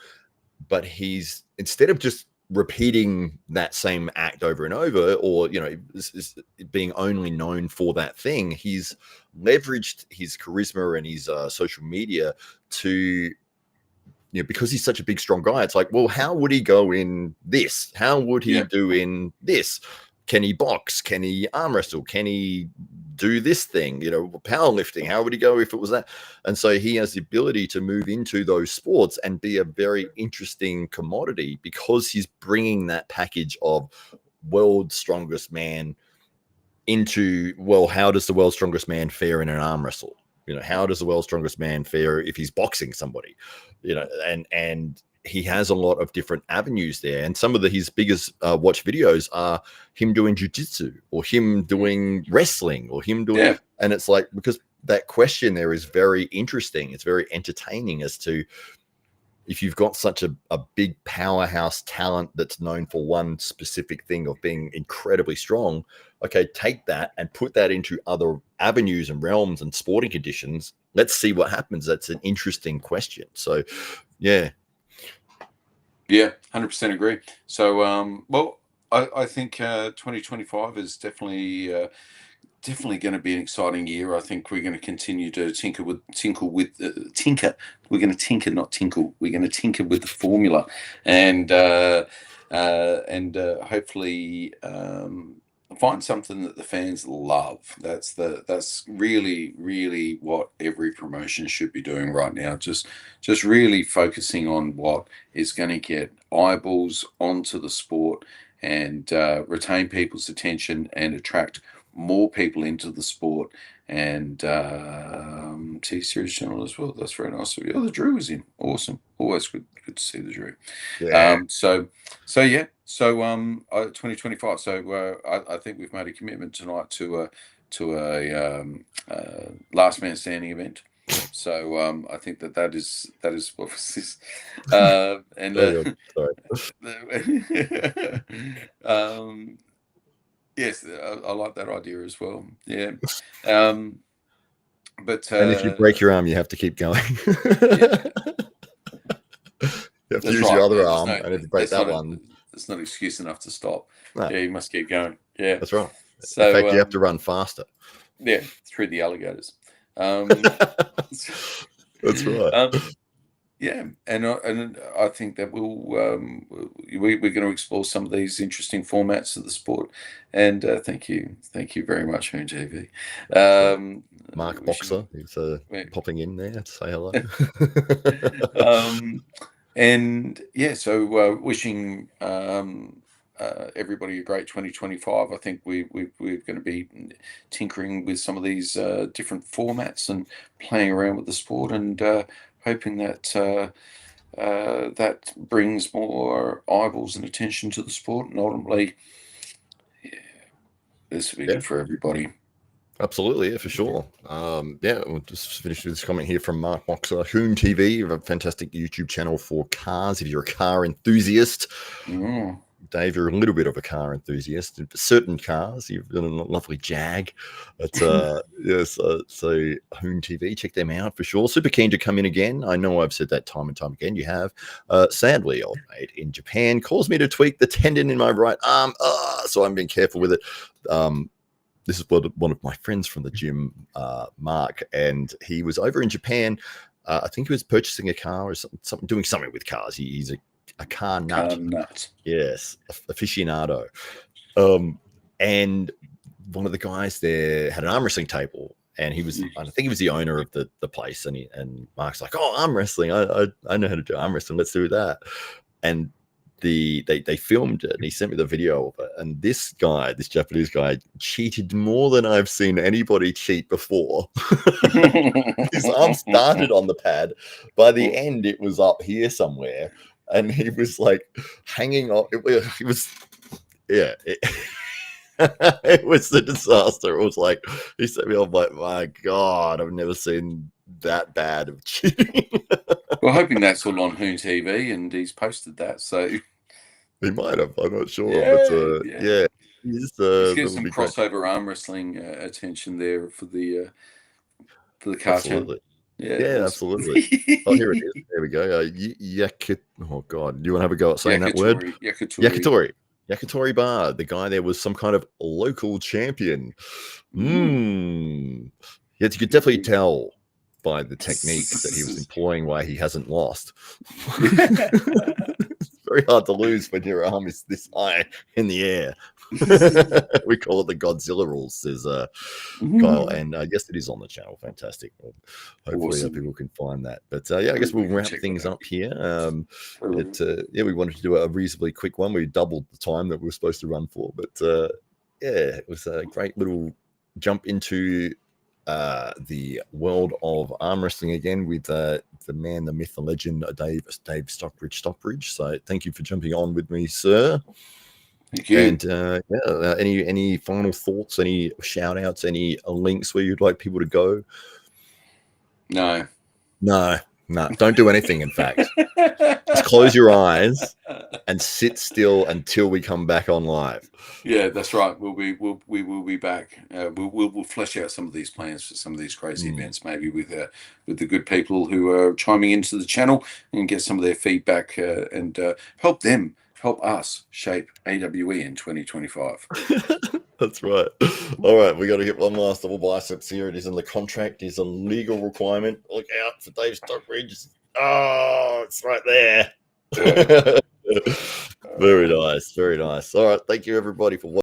S1: but he's, instead of just repeating that same act over and over, or is being only known for that thing, he's leveraged his charisma and his social media to, because he's such a big strong guy, it's like, well, how would he go in this? How would he do in this? Can he box? Can he arm wrestle? Can he do this thing? Powerlifting. How would he go if it was that? And so he has the ability to move into those sports and be a very interesting commodity, because he's bringing that package of world's strongest man into, well, how does the world's strongest man fare in an arm wrestle? How does the world's strongest man fare if he's boxing somebody? And he has a lot of different avenues there. And some of his biggest watch videos are him doing jujitsu, or him doing wrestling, or him doing, and it's like, because that question there is very interesting. It's very entertaining as to, if you've got such a big powerhouse talent that's known for one specific thing of being incredibly strong, okay, take that and put that into other avenues and realms and sporting conditions. Let's see what happens. That's an interesting question. So, yeah.
S2: Yeah, 100% agree. So, well, I think 2025 is definitely going to be an exciting year. I think we're going to continue to tinker. We're going to tinker, not tinkle. We're going to tinker with the formula, and hopefully find something that the fans love. That's really what every promotion should be doing right now. Just really focusing on what is going to get eyeballs onto the sport, and retain people's attention, and attract more people into the sport. And T-Series channel as well. That's very nice of you. Oh, the Drew is in. Awesome. Always good to see the Drew.
S1: Yeah.
S2: So 2025. So I think we've made a commitment tonight to a last man standing event. So I think that is what was this, and
S1: Sorry.
S2: yes, I like that idea as well. Yeah, but
S1: And if you break your arm, you have to keep going.
S2: yeah,
S1: You have to
S2: that's
S1: use
S2: right.
S1: your other
S2: There's
S1: arm, and if you break that one,
S2: that's not excuse enough to stop.
S1: no,
S2: Yeah, you must keep going. Yeah,
S1: that's right. In
S2: so
S1: fact, you have to run faster.
S2: yeah, through the alligators.
S1: That's right.
S2: Yeah, and I think that we're going to explore some of these interesting formats of the sport. And thank you very much, Moon TV.
S1: Mark Boxer is popping in there to say hello.
S2: And yeah, so wishing everybody a great 2025. I think we're going to be tinkering with some of these different formats and playing around with the sport, and hoping that that brings more eyeballs and attention to the sport, and ultimately, yeah, this will be good for everybody.
S1: Absolutely, yeah, for sure. Yeah, we'll just finish with this comment here from Mark Boxer. Hoon TV, a fantastic YouTube channel for cars. If you're a car enthusiast, Dave, you're a little bit of a car enthusiast. Certain cars, you've got a lovely Jag. But yes, so Hoon TV, check them out for sure. Super keen to come in again. I know I've said that time and time again. You have. Sadly, old mate in Japan caused me to tweak the tendon in my right arm. So I'm being careful with it. This is one of my friends from the gym, Mark, and he was over in Japan. I think he was purchasing a car or something, doing something with cars. He's a car nut. Yes, aficionado. And one of the guys there had an arm wrestling table, and he was, I think he was the owner of the place. And Mark's like, "Oh, arm wrestling! I know how to do arm wrestling. Let's do that." And they filmed it, and he sent me the video of it. And this Japanese guy, cheated more than I've seen anybody cheat before. His arm started on the pad. By the end, it was up here somewhere, and he was like hanging off. It was, yeah. It was a disaster. It was like, he sent me off like, my God, I've never seen that bad of cheating.
S2: Well, hoping that's all on Hoon TV, and he's posted that, so
S1: he might have. I'm not sure, but yeah,
S2: he's getting some crossover arm wrestling attention there for the car channel.
S1: Yeah, absolutely. Oh, here it is. There we go. Oh God, do you want to have a go at saying that word? Yakitori Bar. The guy there was some kind of local champion. Yes, you could definitely tell by the technique that he was employing why he hasn't lost. It's very hard to lose when your arm is this high in the air. We call it the Godzilla rules, says Kyle. And yes, it is on the channel. Fantastic. Well, hopefully people can find that. But yeah, I guess we'll wrap things up here. Yeah, we wanted to do a reasonably quick one. We doubled the time that we were supposed to run for. But yeah, it was a great little jump into the world of arm wrestling again with the man, the myth, the legend, Dave Stockbridge. So thank you for jumping on with me, sir.
S2: Thank you.
S1: And any final thoughts, any shout outs, any links where you'd like people to go?
S2: No,
S1: don't do anything. In fact, just close your eyes and sit still until we come back on live.
S2: Yeah, that's right. We will be back. We'll flesh out some of these plans for some of these crazy events, maybe with the good people who are chiming into the channel, and get some of their feedback and help us shape AWE in 2025.
S1: That's right. All right, we got to get one last double biceps here. It is in the contract. It is a legal requirement. Look out for Dave Stockbridge. Oh, it's right there. Very nice. Very nice. All right. Thank you, everybody, for watching.